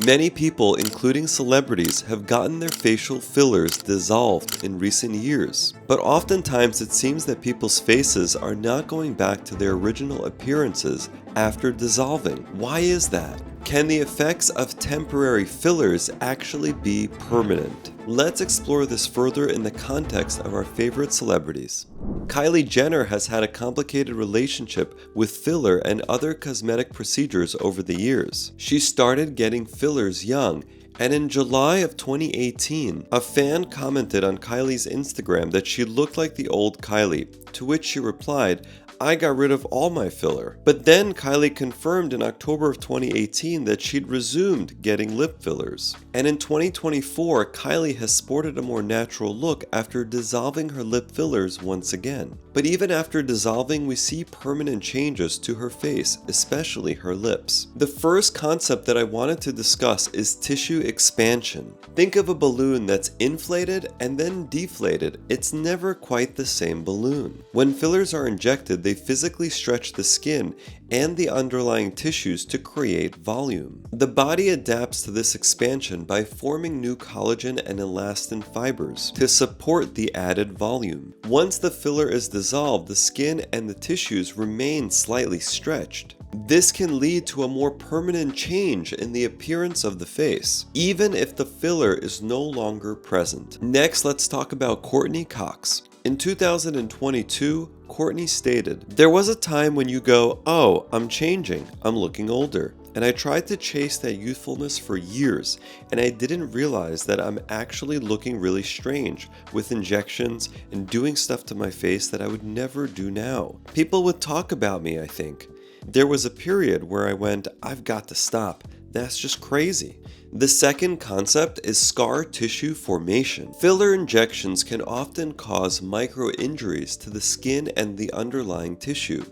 Many people, including celebrities, have gotten their facial fillers dissolved in recent years. But oftentimes it seems that people's faces are not going back to their original appearances after dissolving. Why is that? Can the effects of temporary fillers actually be permanent? Let's explore this further in the context of our favorite celebrities. Kylie Jenner has had a complicated relationship with filler and other cosmetic procedures over the years. She started getting fillers young, and in July of 2018, a fan commented on Kylie's Instagram that she looked like the old Kylie, to which she replied, "I got rid of all my filler." But then Kylie confirmed in October of 2018 that she'd resumed getting lip fillers. And in 2024, Kylie has sported a more natural look after dissolving her lip fillers once again. But even after dissolving, we see permanent changes to her face, especially her lips. The first concept that I wanted to discuss is tissue expansion. Think of a balloon that's inflated and then deflated. It's never quite the same balloon. When fillers are injected, they physically stretch the skin and the underlying tissues to create volume. The body adapts to this expansion by forming new collagen and elastin fibers to support the added volume. Once the filler is dissolved, the skin and the tissues remain slightly stretched. This can lead to a more permanent change in the appearance of the face, even if the filler is no longer present. Next, let's talk about Courtney Cox. In 2022, Courtney stated, "There was a time when you go, oh, I'm changing, I'm looking older. And I tried to chase that youthfulness for years, and I didn't realize that I'm actually looking really strange with injections and doing stuff to my face that I would never do now. People would talk about me, I think. There was a period where I went, I've got to stop. That's just crazy." The second concept is scar tissue formation. Filler injections can often cause micro injuries to the skin and the underlying tissue.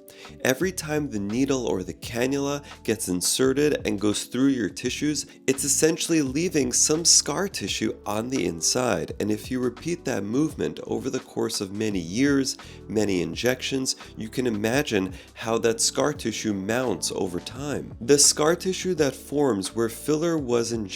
Every time the needle or the cannula gets inserted and goes through your tissues, it's essentially leaving some scar tissue on the inside. And if you repeat that movement over the course of many years, many injections, you can imagine how that scar tissue mounts over time. The scar tissue that forms where filler was injected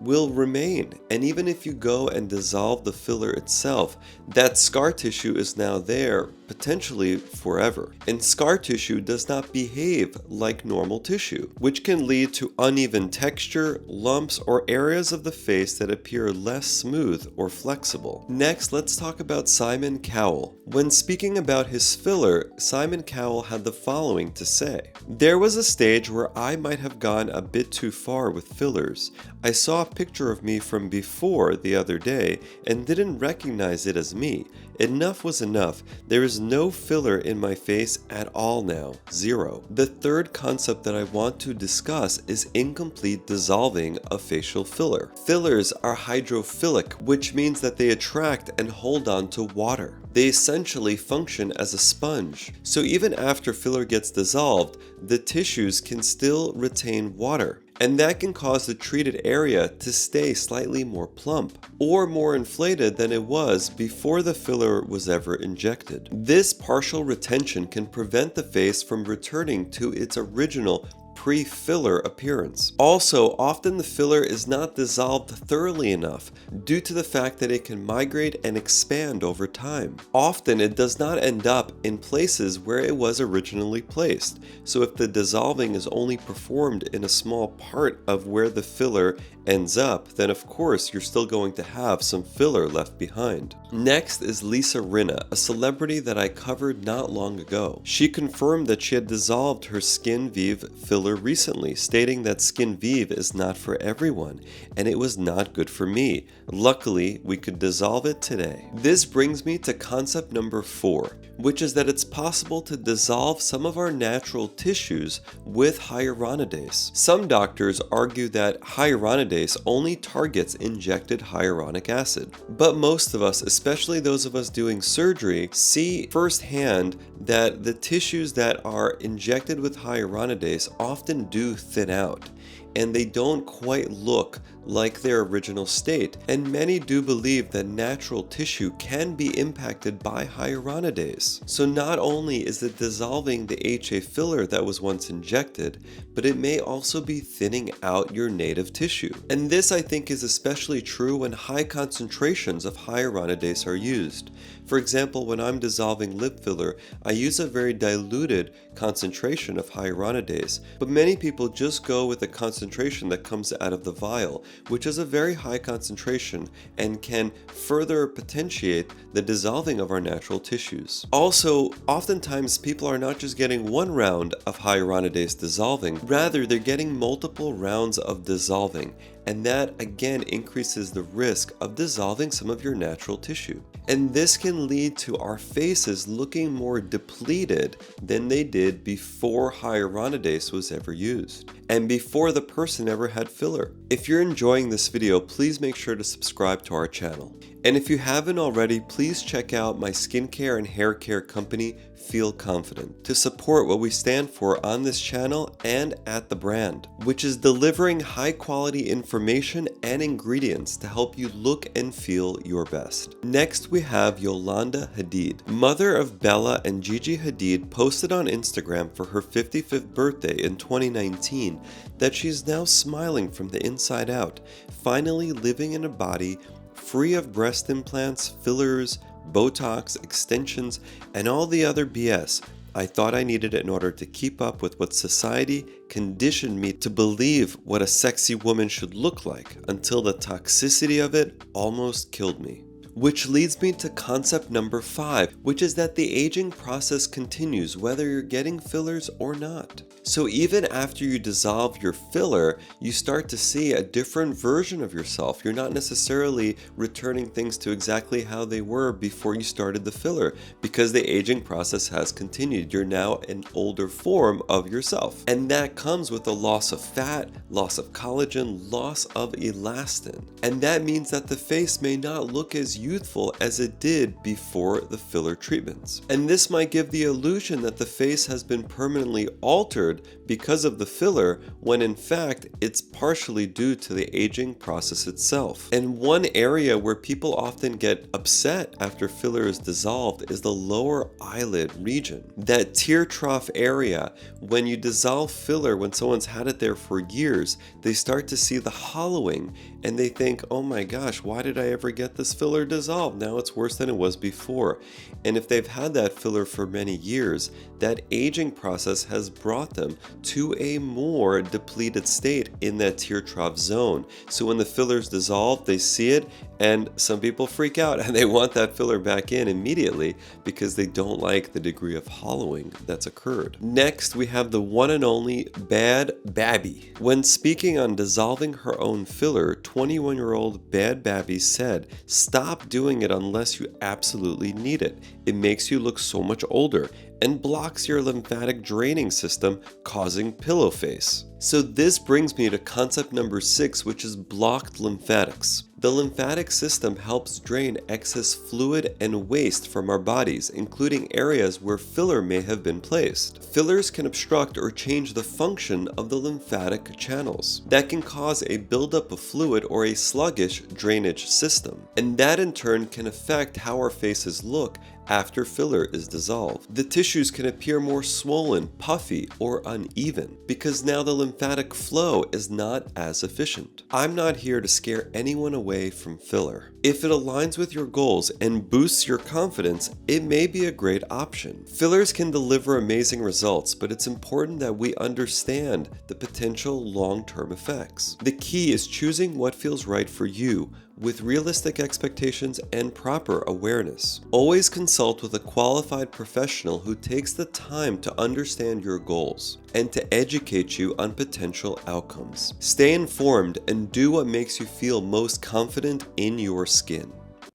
will remain, and even if you go and dissolve the filler itself, that scar tissue is now there, potentially forever. And scar tissue does not behave like normal tissue, which can lead to uneven texture, lumps, or areas of the face that appear less smooth or flexible. Next, let's talk about Simon Cowell. When speaking about his filler, Simon Cowell had the following to say: "There was a stage where I might have gone a bit too far with fillers. I saw a picture of me from before the other day and didn't recognize it as me. Enough was enough. There is no filler in my face at all now. Zero." The third concept that I want to discuss is incomplete dissolving of facial filler. Fillers are hydrophilic, which means that they attract and hold on to water. They essentially function as a sponge. So even after filler gets dissolved, the tissues can still retain water. And that can cause the treated area to stay slightly more plump or more inflated than it was before the filler was ever injected. This partial retention can prevent the face from returning to its original pre-filler appearance. Also, often the filler is not dissolved thoroughly enough due to the fact that it can migrate and expand over time. Often it does not end up in places where it was originally placed. So if the dissolving is only performed in a small part of where the filler ends up, then of course you're still going to have some filler left behind. Next is Lisa Rinna, a celebrity that I covered not long ago. She confirmed that she had dissolved her Skin Vive filler recently, stating that Skin Vive is not for everyone, and it was not good for me. Luckily, we could dissolve it today. This brings me to concept number 4, which is that it's possible to dissolve some of our natural tissues with hyaluronidase. Some doctors argue that hyaluronidase only targets injected hyaluronic acid, but most of us, especially those of us doing surgery, see firsthand that the tissues that are injected with hyaluronidase often do thin out. and they don't quite look like their original state, and many do believe that natural tissue can be impacted by hyaluronidase. So not only is it dissolving the HA filler that was once injected, but it may also be thinning out your native tissue. And this, I think, is especially true when high concentrations of hyaluronidase are used. For example, when I'm dissolving lip filler, I use a very diluted concentration of hyaluronidase, but many people just go with the concentration that comes out of the vial, which is a very high concentration and can further potentiate the dissolving of our natural tissues. Also, oftentimes people are not just getting one round of hyaluronidase dissolving, rather they're getting multiple rounds of dissolving, and that again increases the risk of dissolving some of your natural tissue. And this can lead to our faces looking more depleted than they did before hyaluronidase was ever used, and before the person ever had filler. If you're enjoying this video, please make sure to subscribe to our channel. And if you haven't already, please check out my skincare and hair care company, Feel Confident, to support what we stand for on this channel and at the brand, which is delivering high quality information and ingredients to help you look and feel your best. Next, we have Yolanda Hadid. Mother of Bella and Gigi Hadid posted on Instagram for her 55th birthday in 2019 that she's now smiling from the inside out, finally living in a body free of breast implants, fillers, Botox, extensions, and all the other BS I thought I needed in order to keep up with what society conditioned me to believe what a sexy woman should look like, until the toxicity of it almost killed me. Which leads me to concept number 5, which is that the aging process continues whether you're getting fillers or not. So even after you dissolve your filler, you start to see a different version of yourself. You're not necessarily returning things to exactly how they were before you started the filler, because the aging process has continued. You're now an older form of yourself. And that comes with a loss of fat, loss of collagen, loss of elastin. And that means that the face may not look as youthful as it did before the filler treatments. And this might give the illusion that the face has been permanently altered because of the filler, when in fact it's partially due to the aging process itself. And one area where people often get upset after filler is dissolved is the lower eyelid region. That tear trough area, when you dissolve filler, when someone's had it there for years, they start to see the hollowing and they think, oh my gosh, why did I ever get this filler dissolved? Now it's worse than it was before. And if they've had that filler for many years, that aging process has brought them to a more depleted state in that tear trough zone. So when the fillers dissolve, they see it, and some people freak out and they want that filler back in immediately because they don't like the degree of hollowing that's occurred. Next, we have the one and only Bhad Bhabie. When speaking on dissolving her own filler, 21-year-old Bhad Bhabie said, "Stop doing it unless you absolutely need it. It makes you look so much older and blocks your lymphatic draining system, causing pillow face." So this brings me to concept number 6, which is blocked lymphatics. The lymphatic system helps drain excess fluid and waste from our bodies, including areas where filler may have been placed. Fillers can obstruct or change the function of the lymphatic channels. That can cause a buildup of fluid or a sluggish drainage system. And that in turn can affect how our faces look after filler is dissolved. The tissues can appear more swollen, puffy, or uneven because now the lymphatic flow is not as efficient. I'm not here to scare anyone away from filler. If it aligns with your goals and boosts your confidence, it may be a great option. Fillers can deliver amazing results, but it's important that we understand the potential long-term effects. The key is choosing what feels right for you, with realistic expectations and proper awareness. Always consult with a qualified professional who takes the time to understand your goals and to educate you on potential outcomes. Stay informed and do what makes you feel most confident in your skin.